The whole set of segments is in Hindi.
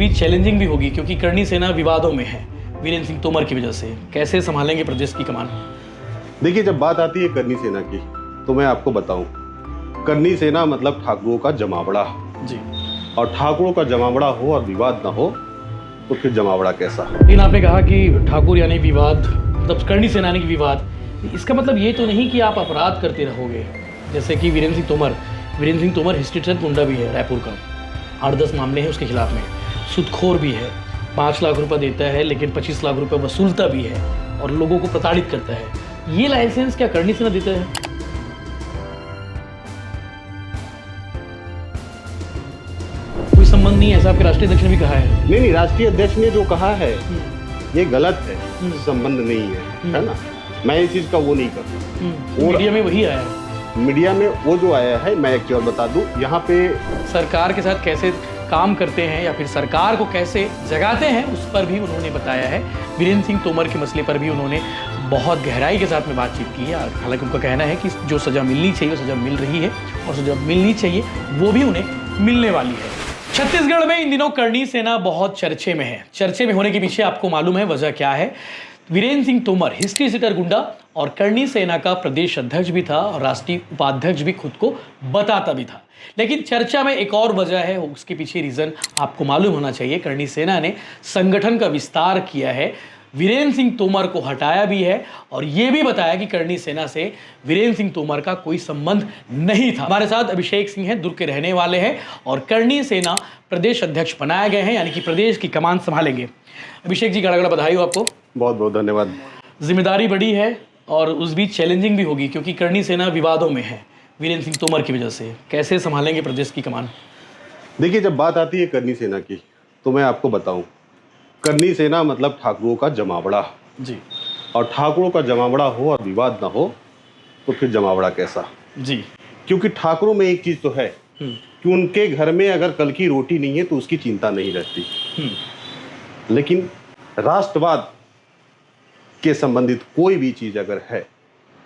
बीच चैलेंजिंग भी होगी क्योंकि करनी सेना विवादों में है वीरेंद्र सिंह तोमर की वजह से। कैसे संभालेंगे प्रदेश की कमान? देखिए, जब बात आती है करनी सेना की तो मैं आपको बताऊं, करनी सेना मतलब ठाकुरों का जमावड़ा जी। और ठाकुरों का जमावड़ा हो और विवाद ना हो तो फिर जमावड़ा कैसा? लेकिन आपने कहा कि ठाकुर यानी विवाद, मतलब करनी सेना यानी कि विवाद, इसका मतलब ये तो नहीं कि आप अपराध करते रहोगे। जैसे कि वीरेंद्र सिंह तोमर हिस्ट्री से गुंडा भी है, रायपुर का 8-10 मामले हैं उसके खिलाफ में, सुदखोर भी है, 5 लाख रुपए देता है लेकिन 25 लाख रुपए वसूलता भी है और लोगों को प्रताड़ित करता है। ये लाइसेंस क्या करनी सेना देता है? कोई संबंध नहीं है, ऐसा आपके राष्ट्रीय अध्यक्ष ने भी कहा है। नहीं, राष्ट्रीय अध्यक्ष ने जो कहा है ये गलत है, संबंध नहीं है ना। मैं इस चीज का वो नहीं करता। मीडिया में वही आया है। मीडिया में वो जो आया है, मैं एक चीज और बता दूं, यहाँ पे सरकार के साथ कैसे काम करते हैं या फिर सरकार को कैसे जगाते हैं उस पर भी उन्होंने बताया है। वीरेंद्र सिंह तोमर के मसले पर भी उन्होंने बहुत गहराई के साथ में बातचीत की है। हालांकि उनका कहना है कि जो सज़ा मिलनी चाहिए वो सज़ा मिल रही है और सज़ा मिलनी चाहिए वो भी उन्हें मिलने वाली है। छत्तीसगढ़ में इन दिनों करनी सेना बहुत चर्चे में है। चर्चे में होने के पीछे आपको मालूम है वजह क्या है? वीरेंद्र सिंह तोमर हिस्ट्री सीटर गुंडा और करनी सेना का प्रदेश अध्यक्ष भी था और राष्ट्रीय उपाध्यक्ष भी खुद को बताता भी था। लेकिन चर्चा में एक और वजह है, उसके पीछे रीज़न आपको मालूम होना चाहिए। करनी सेना ने संगठन का विस्तार किया है, वीरेंद्र सिंह तोमर को हटाया भी है और ये भी बताया कि करनी सेना से वीरेंद्र सिंह तोमर का कोई संबंध नहीं था। हमारे साथ अभिषेक सिंह हैं, दुर्ग के रहने वाले हैं और करनी सेना प्रदेश अध्यक्ष बनाए गए हैं, यानी कि प्रदेश की कमान संभालेंगे। अभिषेक जी, गड़ा बधाई हो आपको। बहुत बहुत धन्यवाद। जिम्मेदारी बड़ी है और उस बीच चैलेंजिंग भी होगी क्योंकि करनी सेना विवादों में है वीरेंद्र सिंह तोमर की वजह से। कैसे संभालेंगे प्रदेश की कमान? देखिए, जब बात आती है करनी सेना की तो मैं आपको बताऊं, करनी सेना मतलब ठाकुरों का जमावड़ा जी। और ठाकुरों का जमावड़ा हो और विवाद ना हो तो फिर जमावड़ा कैसा? जी। क्योंकि ठाकुरों में एक चीज तो है कि उनके घर में अगर कल की रोटी नहीं है तो उसकी चिंता नहीं रहती, लेकिन राष्ट्रवाद के संबंधित कोई भी चीज अगर है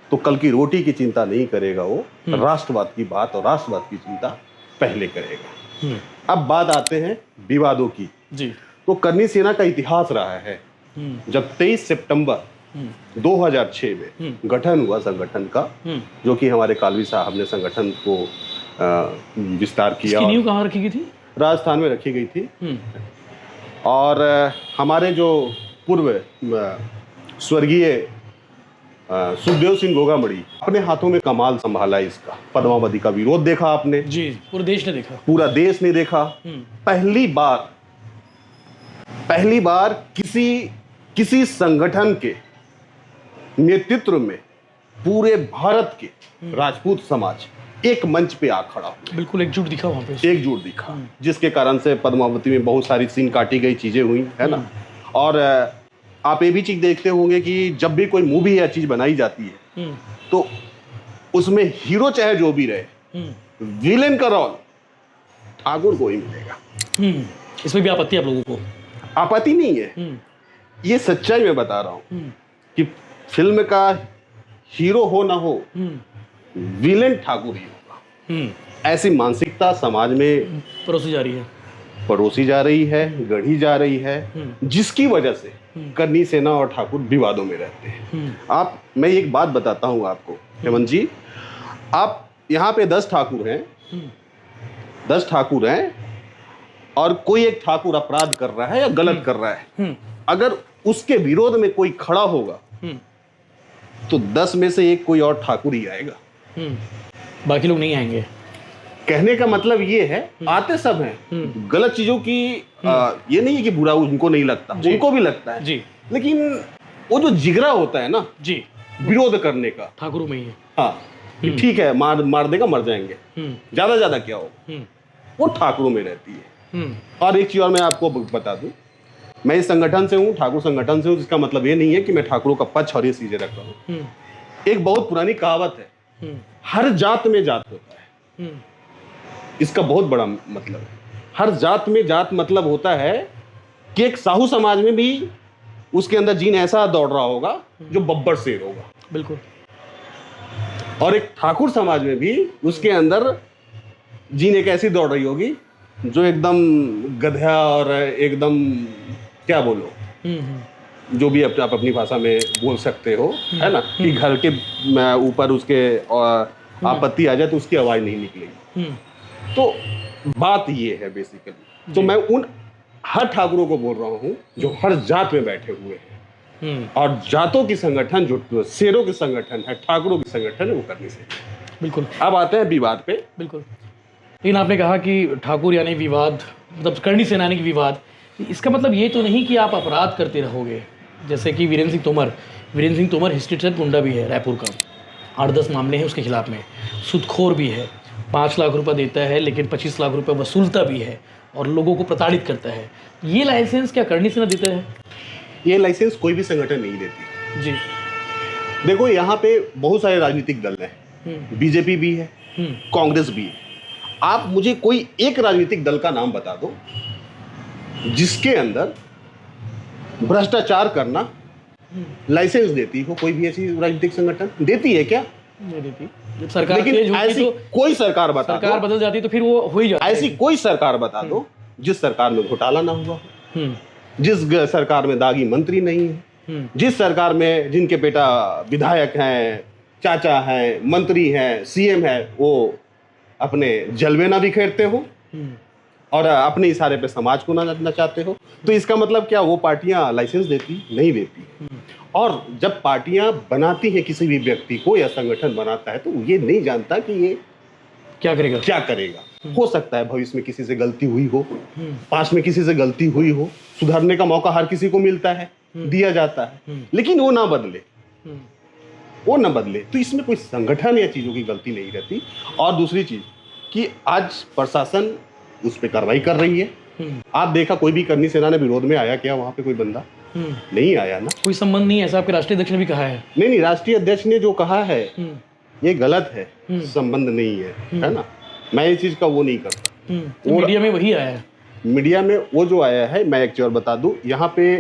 तो कल की रोटी की चिंता नहीं करेगा वो, राष्ट्रवाद की बात और राष्ट्रवाद की चिंता पहले करेगा। अब बात आते हैं विवादों की। जी। तो करनी सेना का इतिहास रहा है। जब 23 सितंबर 2006 में गठन हुआ संगठन का, जो कि हमारे कालवी साहब ने संगठन को विस्तार किया। नींव कहाँ रखी गई थी? राजस्थान में रखी गई थी। और हमारे जो पूर्व स्वर्गीय सुखदेव सिंह गोगामड़ी अपने हाथों में कमाल संभाला इसका। पद्मावती का विरोध देखा आपने? जी, पूरे देश ने देखा। पूरा देश ने देखा। पहली बार किसी संगठन के नेतृत्व में पूरे भारत के राजपूत समाज एक मंच पे आ खड़ा हो। बिल्कुल एकजुट दिखा वहां पे। एकजुट दिखा, जिसके कारण से पद्मावती में बहुत सारी सीन काटी गई, चीजें हुई, है ना। और आप ये भी चीज देखते होंगे कि जब भी कोई मूवी या चीज बनाई जाती है तो उसमें हीरो चाहे जो भी रहे, विलेन का रोल ठाकुर को ही मिलेगा। इसमें भी आपत्ति आप लोगों को? आपत्ति नहीं है, ये सच्चाई में बता रहा हूं कि फिल्म का हीरो हो ना हो, विलेन ठाकुर ही होगा। ऐसी मानसिकता समाज में परोसी जा रही है, गढ़ी जा रही है, जिसकी वजह से करनी सेना और ठाकुर विवादों में रहते हैं। मैं एक बात बताता हूं आपको हेमंत जी, आप यहाँ पे 10 ठाकुर हैं और कोई एक ठाकुर अपराध कर रहा है या गलत कर रहा है, अगर उसके विरोध में कोई खड़ा होगा तो 10 में से एक कोई और ठाकुर ही आएगा, बाकी लोग नहीं आएंगे। कहने का मतलब ये है, आते सब हैं। गलत चीजों की ये नहीं है कि बुरा उनको नहीं लगता, उनको भी लगता है जी। लेकिन वो जो जिगरा होता है ना जी, विरोध करने का, ठाकुरों में ही है। हाँ, ठीक है, मार देगा, मर जाएंगे, ज्यादा क्या होगा, वो ठाकुरों में रहती है। और एक चीज और मैं आपको बता दूं, मैं इस संगठन से हूँ, ठाकुर संगठन से हूँ, जिसका मतलब ये नहीं है कि मैं ठाकुरों का पक्ष और ये चीजें रख रहा हूँ। एक बहुत पुरानी कहावत है, हर जात में जात होता है। इसका बहुत बड़ा मतलब है, हर जात में जात मतलब होता है कि एक साहू समाज में भी उसके अंदर जीन ऐसा दौड़ रहा होगा जो बब्बर शेर होगा, बिल्कुल। और एक ठाकुर समाज में भी उसके अंदर जीन एक ऐसी दौड़ रही होगी जो एकदम गधा और एकदम क्या बोलो, जो भी आप अपनी भाषा में बोल सकते हो, है ना, कि घर के ऊपर उसके आपत्ति आ जाए तो उसकी आवाज नहीं निकलेगी। तो बात ये है बेसिकली। तो मैं उन हर ठाकुरों को बोल रहा हूँ जो हर जात में बैठे हुए हैं, और जातों की संगठन जो शेरों के संगठन है, ठाकुरों की संगठन है, वो करनी चाहिए। बिल्कुल। अब आते हैं विवाद पे। बिल्कुल। लेकिन आपने कहा कि ठाकुर यानी विवाद, मतलब करणी सेनानी की विवाद, इसका मतलब ये तो नहीं कि आप अपराध करते रहोगे। जैसे कि वीरेंद्र सिंह तोमर हिस्ट्री से गुंडा भी है, रायपुर का 8-10 मामले हैं उसके खिलाफ में, सुदखोर भी है, 5 लाख रुपए देता है लेकिन 25 लाख रुपए वसूलता भी है और लोगों को प्रताड़ित करता है। ये लाइसेंस क्या करणी सेना देता है? ये लाइसेंस कोई भी संगठन नहीं देती जी। देखो, यहाँ पे बहुत सारे राजनीतिक दल हैं, बीजेपी भी है, कांग्रेस भी है। आप मुझे कोई एक राजनीतिक दल का नाम बता दो जिसके अंदर भ्रष्टाचार करना लाइसेंस देती हो। कोई भी ऐसी राजनीतिक संगठन देती है क्या? नहीं देती। जब सरकार लेकिन चेंज होती ऐसी तो कोई सरकार बता दो, सरकार बदल जाती तो फिर वो हो ही जाता है। ऐसी कोई सरकार बता दो जिस सरकार में घोटाला ना हुआ हो, जिस सरकार में दागी मंत्री नहीं है, जिस सरकार में जिनके बेटा विधायक हैं, चाचा हैं, मंत्री हैं, सीएम है, वो अपने जलवे ना बिखेरते हो और अपने इशारे पे समाज को ना नचाते हो। तो इसका मतलब क्या वो पार्टियां लाइसेंस देती? नहीं देती। और जब पार्टियां बनाती हैं किसी भी व्यक्ति को या संगठन बनाता है तो ये नहीं जानता कि ये क्या करेगा। हो सकता है भविष्य में किसी से गलती हुई हो, पास्ट में किसी से गलती हुई हो, सुधारने का मौका हर किसी को मिलता है, दिया जाता है, लेकिन वो ना बदले। तो इसमें कोई संगठन या चीजों की गलती नहीं रहती। और दूसरी चीज कि आज प्रशासन उस पर कार्रवाई कर रही है। आप देखा कोई भी करणी सेना ने विरोध में आया क्या? वहां पे कोई बंदा नहीं आया ना। कोई संबंध नहीं, ऐसा आपके राष्ट्रीय अध्यक्ष ने भी कहा है। नहीं, राष्ट्रीय अध्यक्ष ने जो कहा है ये गलत है, संबंध नहीं है ना। मैं ये चीज का वो नहीं करता। मीडिया में वही आया है। मीडिया में वो जो आया है, मैं एक चीज और बता दूं, यहाँ पे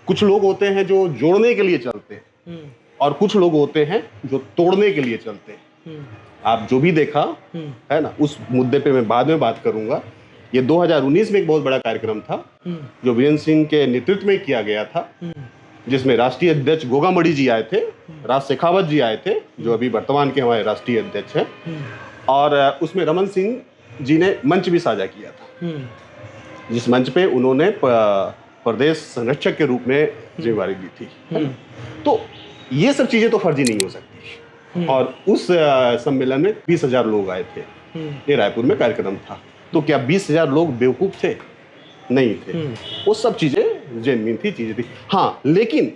कुछ लोग होते हैं जो जोड़ने के लिए चलते हैं और कुछ लोग होते हैं जो तोड़ने के लिए चलते हैं। आप जो भी देखा है ना, उस मुद्दे पे मैं बाद में बात करूंगा। ये 2019 में एक बहुत बड़ा कार्यक्रम था जो वीरेंद्र सिंह के नेतृत्व में किया गया था, जिसमें राष्ट्रीय अध्यक्ष गोगामड़ी जी आए थे, राज शेखावत जी आए थे जो अभी वर्तमान के हमारे राष्ट्रीय अध्यक्ष हैं, और उसमें रमन सिंह जी ने मंच भी साझा किया था, जिस मंच पे उन्होंने प्रदेश संरक्षक के रूप में जिम्मेवारी दी थी। तो ये सब चीजें तो फर्जी नहीं हो सकती। और उस सम्मेलन में 20,000 लोग आए थे। ये रायपुर में कार्यक्रम था। तो क्या 20,000 लोग बेवकूफ थे? नहीं थे। वो सब चीजें जेन्युइन थी, चीजें थी। हाँ, लेकिन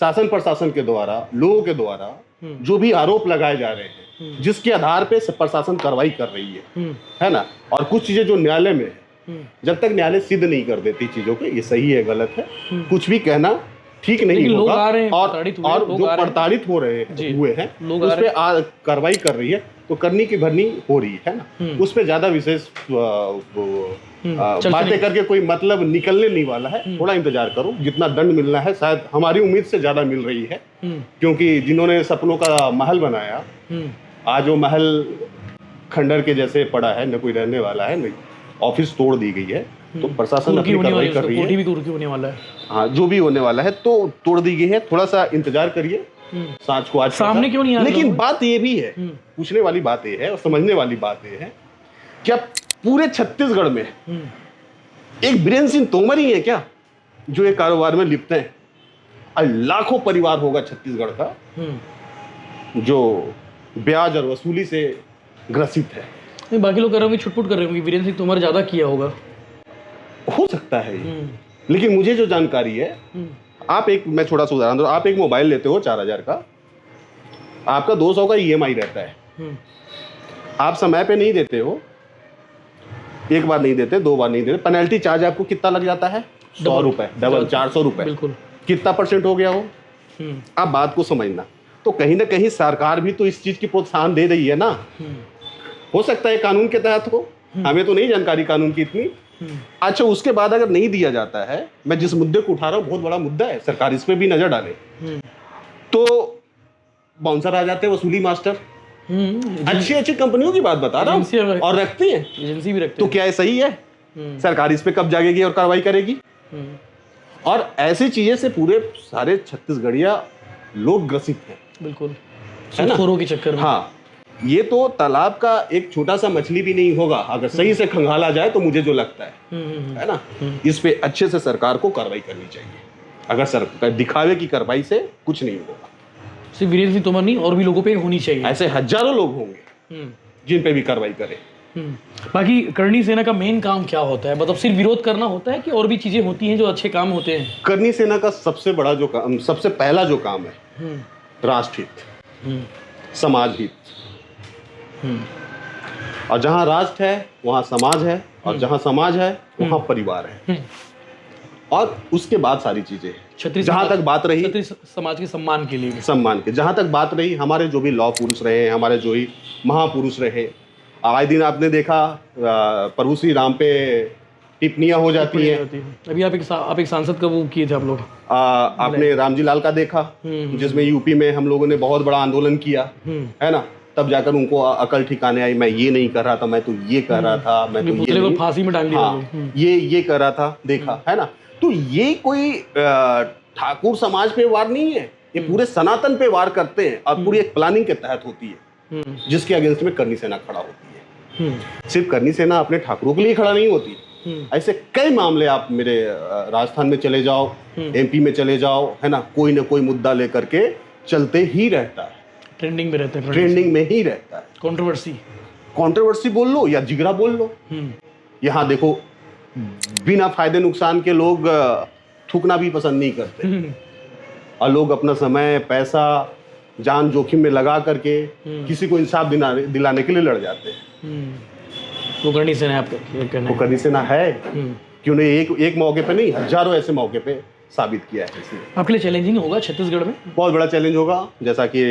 शासन प्रशासन के द्वारा, लोगों के द्वारा जो भी आरोप लगाए जा रहे हैं, जिसके आधार पे प्रशासन कार्रवाई कर रही है ना, और कुछ चीजें जो न्यायालय में है, जब तक न्यायालय सिद्ध नहीं कर देती चीजों के ये सही है गलत है, कुछ भी कहना ठीक नहीं होगा। और जो प्रताड़ित हो रहे हुए हैं उस पे कार्रवाई कर रही है, तो करनी की भरनी हो रही है ना। उस पे ज्यादा विशेष बातें करके कोई मतलब निकलने नहीं वाला है। थोड़ा इंतजार करो, जितना दंड मिलना है शायद हमारी उम्मीद से ज्यादा मिल रही है, क्योंकि जिन्होंने सपनों का महल बनाया, आज वो महल खंडर के जैसे पड़ा है, न कोई रहने वाला है, नहीं, ऑफिस तोड़ दी गई है। तो प्रशासन अपनी कार्रवाई कर रही है, भी होने वाला है। हाँ, जो भी होने वाला है तो तोड़ दी गई है। थोड़ा सा इंतजार करिए, सांच को आज सामने क्यों नहीं आ रहा। लेकिन बात ये भी है, पूछने वाली बात ये है और समझने वाली बात ये है, क्या पूरे छत्तीसगढ़ में एक वीरेंद्र सिंह तोमर ही है क्या जो ये कारोबार में लिप्त हैं? लाखों परिवार होगा छत्तीसगढ़ का जो ब्याज और वसूली से ग्रसित है। नहीं, बाकी लोग कर रहे होंगे, छुटपुट कर रहे होंगे, वीरेंद्र सिंह तोमर ज्यादा किया होगा, हो सकता है ये। लेकिन मुझे जो जानकारी है, आप एक, मैं छोटा सा उदाहरण दूं, आप एक मोबाइल लेते हो 4,000 का, आपका 200 का EMI रहता है, आप समय पे नहीं देते हो, एक बार नहीं देते, 2 बार नहीं देते, पेनल्टी चार्ज आपको कितना लग जाता है? 100 रुपए, डबल 400 रुपए। बिल्कुल। कितना % हो गया वो? आप बात को समझना। तो कहीं ना कहीं सरकार भी तो इस चीज की प्रोत्साहन दे रही है ना। हो सकता है कानून के तहत हो, हमें तो नहीं जानकारी कानून की इतनी। अच्छा, उसके बाद अगर नहीं दिया जाता है, मैं जिस मुद्दे को उठा रहा हूँ बहुत बड़ा मुद्दा है, सरकार इस पे भी नजर डाले, तो बाउंसर आ जाते हैं, वसूली मास्टर, अच्छी अच्छी कंपनियों की बात बता रहा हूँ, और रखती हैं, एजेंसी भी रखते तो क्या ये सही है? सरकार इस पे कब जागेगी और कार्रवाई करेगी? और ऐसी चीजें से पूरे सारे छत्तीसगढ़िया लोग ग्रसित हैं, बिल्कुल, है ना? सूदखोरों के चक्कर में। हाँ, ये तो तालाब का एक छोटा सा मछली भी नहीं होगा अगर सही से खंगाला जाए, तो मुझे जो लगता है ना, इस पे अच्छे से सरकार को कार्रवाई करनी चाहिए। अगर सरकार दिखावे की कार्रवाई से कुछ नहीं होगा। सिर्फ वीरेंद्र सिंह तोमर नहीं, और भी लोगों पे होनी चाहिए। ऐसे हजारों लोग होंगे जिन पे भी कार्रवाई करें। बाकी करनी सेना का मेन काम क्या होता है? मतलब सिर्फ विरोध करना होता है कि और भी चीजें होती हैं जो अच्छे काम होते हैं? करनी सेना का सबसे बड़ा जो काम, सबसे पहला जो काम है, राष्ट्रहित, समाज हित। और जहां राष्ट्र है वहां समाज है, और जहां समाज है वहां परिवार है, और उसके बाद सारी चीजें। जहां तक बात रही क्षत्रिय समाज के सम्मान के लिए, सम्मान के, जहां तक बात रही हमारे जो भी लौह पुरुष रहे, हमारे जो ही महापुरुष रहे, आए दिन आपने देखा प्रभु श्री राम पे टिप्पणियां हो जाती हैं। अभी आप एक सांसद का वो किए थे आप लोग, आपने रामजी लाल का देखा, जिसमें यूपी में हम लोगों ने बहुत बड़ा आंदोलन किया, है ना? तब जाकर उनको अकल ठिकाने आई, मैं ये नहीं कर रहा था, मैं तो ये कर रहा था, मैं तो ये नहीं, फांसी में डाल दिया। हाँ, ये कर रहा था, देखा, है ना? तो ये कोई ठाकुर समाज पे वार नहीं है, ये पूरे सनातन पे वार करते हैं, और पूरी एक प्लानिंग के तहत होती है, जिसके अगेंस्ट में करनी सेना खड़ा होती है। सिर्फ करनी सेना अपने ठाकुरों के लिए खड़ा नहीं होती, ऐसे कई मामले आप मेरे राजस्थान में चले जाओ, एमपी में चले जाओ, है ना, कोई ना कोई मुद्दा लेकर के चलते ही रहता है, ट्रेंडिंग में रहता है, ट्रेंडिंग में ही रहता है। कंट्रोवर्सी बोल लो या जिगरा बोल लो, यहाँ देखो बिना फायदे नुकसान के लोग थूकना भी पसंद नहीं करते, और लोग अपना समय, पैसा, जान जोखिम में लगा करके किसी को इंसाफ दिलाने के लिए लड़ जाते हैं। वो करनी सेना है आपका कहना? वो करनी सेना है, क्यों नहीं? एक मौके पे नहीं, हजारों ऐसे मौके पे साबित किया है इसने। आपके लिए चैलेंजिंग होगा छत्तीसगढ़ में? बहुत बड़ा चैलेंज होगा, जैसा कि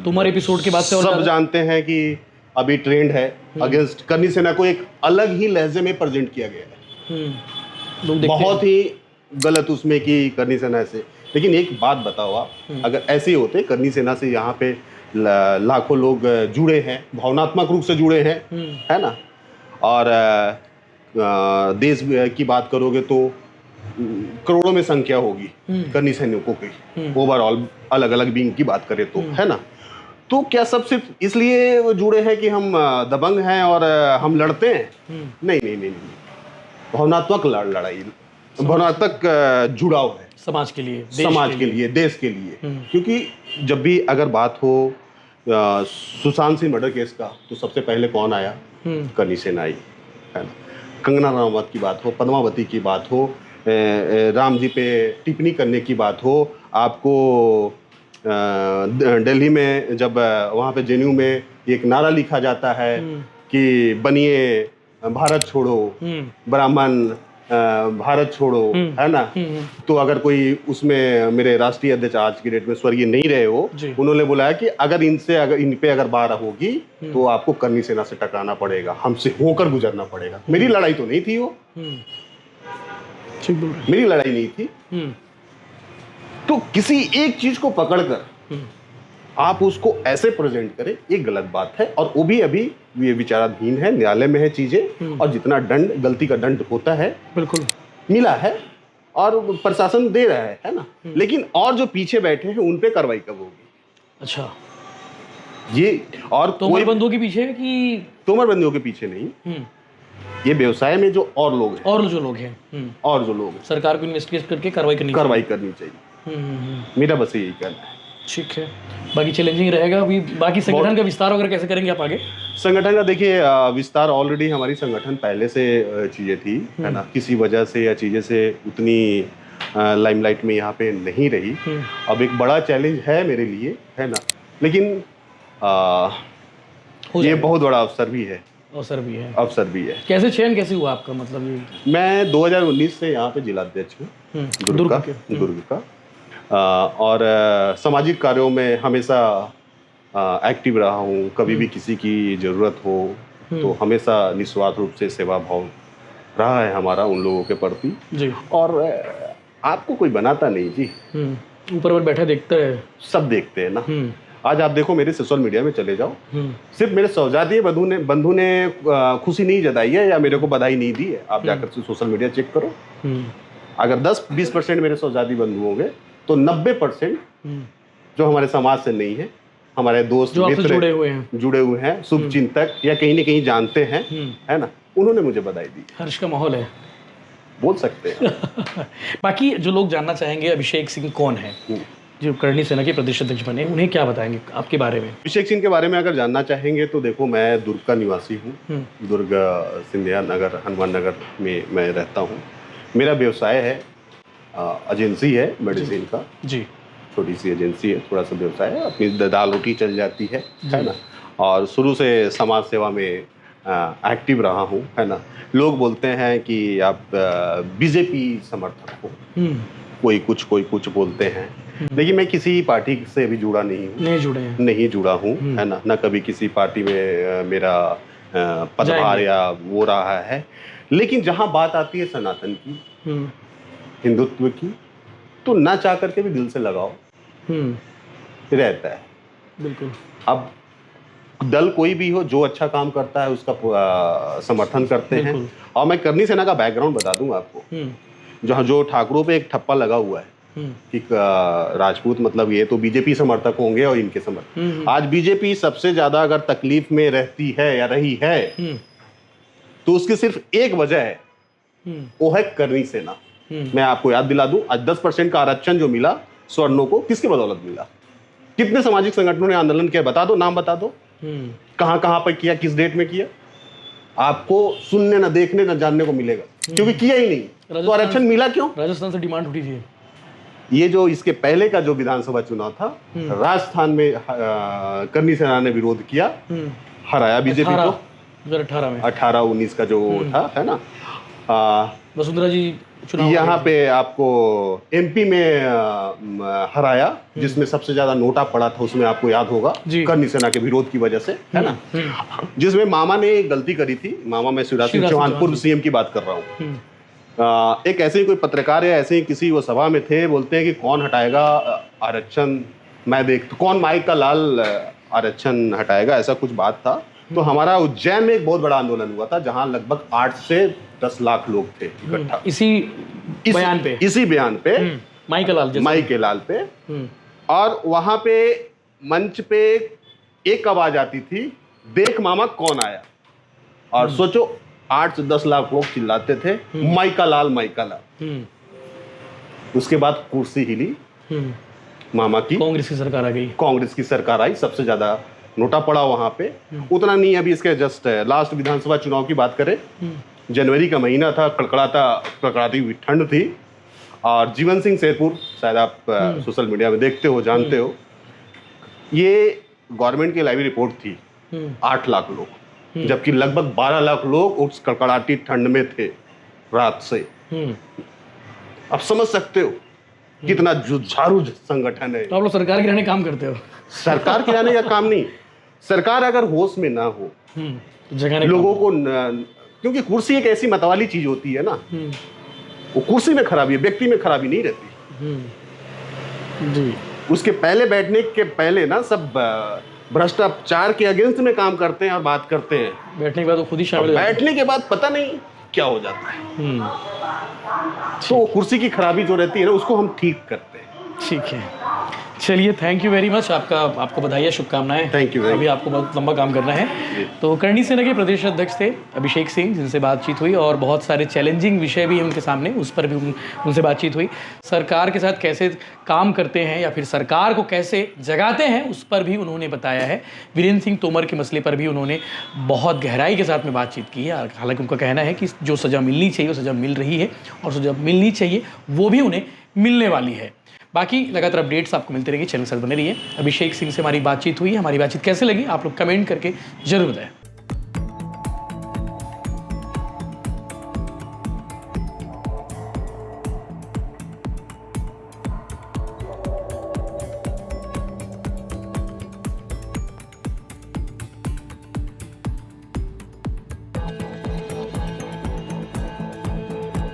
तुम्हारे एपिसोड के बाद से सब जानते हैं कि अभी ट्रेंड है अगेंस्ट करनी सेना को, एक अलग ही लहजे में प्रेजेंट किया गया है, बहुत ही गलत उसमें कि करनी सेना से। लेकिन एक बात बताओ आप, अगर ऐसे होते करनी सेना से यहाँ पे लाखों लोग जुड़े हैं, भावनात्मक रूप से जुड़े हैं, है ना, और देश की बात करोगे तो करोड़ों में संख्या होगी करनी सैनिकों की, ओवरऑल अलग अलग विंग की बात करें तो, है ना। तो क्या सब सिर्फ इसलिए जुड़े हैं कि हम दबंग हैं और हम लड़ते हैं? नहीं नहीं नहीं नहीं, भावनात्मक लड़ाई, भावनात्मक जुड़ाव है समाज के लिए, समाज के लिए, देश के लिए। क्योंकि जब भी अगर बात हो सुशांत सिंह मर्डर केस का, तो सबसे पहले कौन आया? करनी सेना आई, है ना। कंगना रनावत की बात हो, पद्मावती की बात हो, राम जी पे टिप्पणी करने की बात हो, आपको दिल्ली में जब वहाँ पे जेएनयू में एक नारा लिखा जाता है कि बनिए भारत छोड़ो, ब्राह्मण भारत छोड़ो, है ना। तो अगर कोई उसमें, मेरे राष्ट्रीय अध्यक्ष आज की डेट में स्वर्गीय नहीं रहे हो, उन्होंने बोला कि अगर इन पे अगर बार होगी तो आपको करनी सेना से टकराना पड़ेगा, हमसे होकर गुजरना पड़ेगा। मेरी लड़ाई तो नहीं थी वो, मेरी लड़ाई नहीं थी। तो किसी एक चीज को पकड़कर आप उसको ऐसे प्रेजेंट करें, एक गलत बात है। और वो भी अभी ये विचाराधीन है, न्यायालय में है चीजें, और जितना दंड, गलती का दंड होता है, बिल्कुल मिला है और प्रशासन दे रहा है ना। लेकिन और जो पीछे बैठे हैं उन पे कार्रवाई कब होगी? अच्छा, ये और तोमर बंधुओं के पीछे कि तोमर बंधुओं के पीछे नहीं, ये व्यवसाय में जो और लोग हैं, और जो लोग हैं, सरकार को इन्वेस्टिगेट करके कार्रवाई करनी चाहिए। मेरा बस यही कहना है। ठीक है, बाकी चैलेंजिंग रहेगा। अभी बाकी संगठन का विस्तार वगैरह कैसे करेंगे आप आगे? संगठन का देखिए विस्तार, ऑलरेडी हमारी संगठन पहले से चीजें थी, है ना, किसी वजह से या चीजें से उतनी लाइमलाइट में यहाँ पे नहीं रही। अब एक बड़ा चैलेंज है मेरे लिए, है ना, लेकिन ये बहुत बड़ा अवसर भी है। कैसे चयन कैसे हुआ आपका? मतलब ये मैं 2019 से यहाँ पे जिलाध्यक्ष हूँ दुर्ग का, और सामाजिक कार्यों में हमेशा एक्टिव रहा हूँ। कभी भी किसी की ज़रूरत हो तो हमेशा निस्वार्थ रूप से सेवा भाव रहा है हमारा उन लोगों के प्रति जी। और आपको कोई बनाता नहीं जी, ऊपर बैठा देखता है, सब देखते हैं ना। आज आप देखो मेरे सोशल मीडिया में चले जाओ, सिर्फ मेरे सौजातीय बंधु ने खुशी नहीं जताई है या मेरे को बधाई नहीं दी है। आप जाकर से सोशल मीडिया चेक करो, अगर 10-20% मेरे सौजाती बंधु होंगे तो 90% जो हमारे समाज से नहीं है, हमारे दोस्त मित्र जुड़े हुए हैं, शुभ चिंतक या कहीं ना कहीं जानते हैं, है ना, उन्होंने मुझे बधाई दी। हर्ष का माहौल है, बोल सकते हैं। बाकी जो लोग जानना चाहेंगे अभिषेक सिंह कौन है, जो करणी सेना के प्रदेश अध्यक्ष बने, उन्हें क्या बताएंगे आपके बारे में? अभिषेक सिंह के बारे में अगर जानना चाहेंगे तो देखो, मैं दुर्ग का निवासी हूँ, दुर्ग सिंधिया नगर हनुमान नगर में मैं रहता हूँ। मेरा व्यवसाय है, एजेंसी है मेडिसिन का जी, छोटी सी एजेंसी है, थोड़ा सा व्यवसाय है, अपनी दाल रोटी चल जाती है ना। और शुरू से समाज सेवा में एक्टिव रहा हूँ, है ना। लोग बोलते हैं कि आप बीजेपी समर्थक हो, कोई कुछ बोलते हैं, लेकिन मैं किसी पार्टी से भी जुड़ा नहीं हूँ, नहीं जुड़ा हूँ, है ना। न कभी किसी पार्टी में मेरा पदभार या वो रहा है। लेकिन जहाँ बात आती है सनातन की, हिंदुत्व की, तो ना चाह करके भी दिल से लगाओ रहता है। बिल्कुल। अब दल कोई भी हो, जो अच्छा काम करता है उसका समर्थन करते हैं। और मैं करणी सेना का बैकग्राउंड बता दूं आपको, जहाँ जो ठाकुरों पे एक ठप्पा लगा हुआ है कि राजपूत मतलब ये तो बीजेपी समर्थक होंगे और इनके समर्थक। आज बीजेपी सबसे ज्यादा अगर तकलीफ में रहती है या रही है तो उसकी सिर्फ एक वजह है, वो है करणी सेना। मैं आपको याद दिला दूं, आज 10% का आरक्षण जो मिला स्वर्णों को, किसके बदौलत मिला? कितने सामाजिक संगठनों ने आंदोलन किया? बता दो, नाम बता दो। कहां पर किया, किस डेट में किया? आपको सुनने न देखने न जानने को मिलेगा, क्योंकि किया ही नहीं। तो आरक्षण मिला क्यों? राजस्थान से डिमांड उठी थी। ये जो इसके पहले का जो विधानसभा चुनाव था, राजस्थान में करणी सेना ने विरोध किया, हराया बीजेपी को 2018 में, 18-19 का जो था, है ना। वसुंधरा जी यहाँ पे आपको एमपी में हराया, जिसमें सबसे ज्यादा नोटा पड़ा था, उसमें आपको याद होगा, करणी सेना के विरोध की वजह से, है ना। जिसमें मामा ने एक गलती करी थी। मामा, मैं शिवराज सिंह चौहान पूर्व सीएम की बात कर रहा हूँ। एक ऐसे ही कोई पत्रकार या ऐसे ही किसी वो सभा में थे, बोलते हैं कि कौन हटाएगा आरक्षण, मैं देख कौन माइक का लाल आरक्षण हटाएगा, ऐसा कुछ बात था। तो हमारा उज्जैन में एक बहुत बड़ा आंदोलन हुआ था, जहां लगभग 8 से 10 लाख लोग थे इकट्ठा, इसी बयान पे माई के लाल पे। और वहां पे मंच पे एक आवाज आती थी, देख मामा कौन आया। और सोचो 8 से 10 लाख लोग चिल्लाते थे, माई का लाल। उसके बाद कुर्सी हिली, मामा की कांग्रेस की सरकार आई, सबसे ज्यादा नोटा पड़ा वहां पे। उतना नहीं, अभी इसके जस्ट लास्ट विधानसभा चुनाव की बात करें, जनवरी का महीना था, कड़कड़ाती हुई ठंड थी, और जीवन सिंह शेरपुर, शायद आप सोशल मीडिया में देखते हो, जानते हो, ये गवर्नमेंट की लाइव रिपोर्ट थी, 8 लाख लोग, जबकि लगभग 12 लाख लोग उस कड़कड़ाती ठंड में थे रात से। अब समझ सकते हो कितना जुझारू संगठन है। तो आप लोग सरकार गिराने काम करते हो? सरकार गिराने का काम नहीं, सरकार अगर होश में ना हो लोगों को क्योंकि कुर्सी एक ऐसी मतवाली चीज होती है ना, वो कुर्सी में खराबी है, व्यक्ति में खराबी नहीं रहती जी। उसके पहले बैठने के पहले ना सब भ्रष्टाचार के अगेंस्ट में काम करते हैं और बात करते हैं, बैठने के बाद वो खुद ही शामिल, बैठने के बाद पता नहीं क्या हो जाता है। तो कुर्सी की खराबी जो रहती है ना, उसको हम ठीक करते हैं। ठीक है, चलिए, थैंक यू वेरी मच। आपको बधाई, शुभकामनाएं। Thank you. अभी आपको बहुत लंबा काम करना है। तो करणी सेना के प्रदेश अध्यक्ष थे अभिषेक सिंह, जिनसे बातचीत हुई और बहुत सारे चैलेंजिंग विषय भी उनके सामने, उस पर भी उनसे बातचीत हुई। सरकार के साथ कैसे काम करते हैं या फिर सरकार को कैसे जगाते हैं, उस पर भी उन्होंने बताया है। वीरेंद्र सिंह तोमर के मसले पर भी उन्होंने बहुत गहराई के साथ में बातचीत की है। हालांकि उनका कहना है कि जो सज़ा मिलनी चाहिए वो सज़ा मिल रही है, और सज़ा मिलनी चाहिए वो भी उन्हें मिलने वाली है। बाकी लगातार अपडेट्स आपको मिलते रहेंगे, चैनल के साथ बने रहिए। अभिषेक सिंह से हमारी बातचीत हुई, हमारी बातचीत कैसे लगी आप लोग कमेंट करके जरूर बताएं।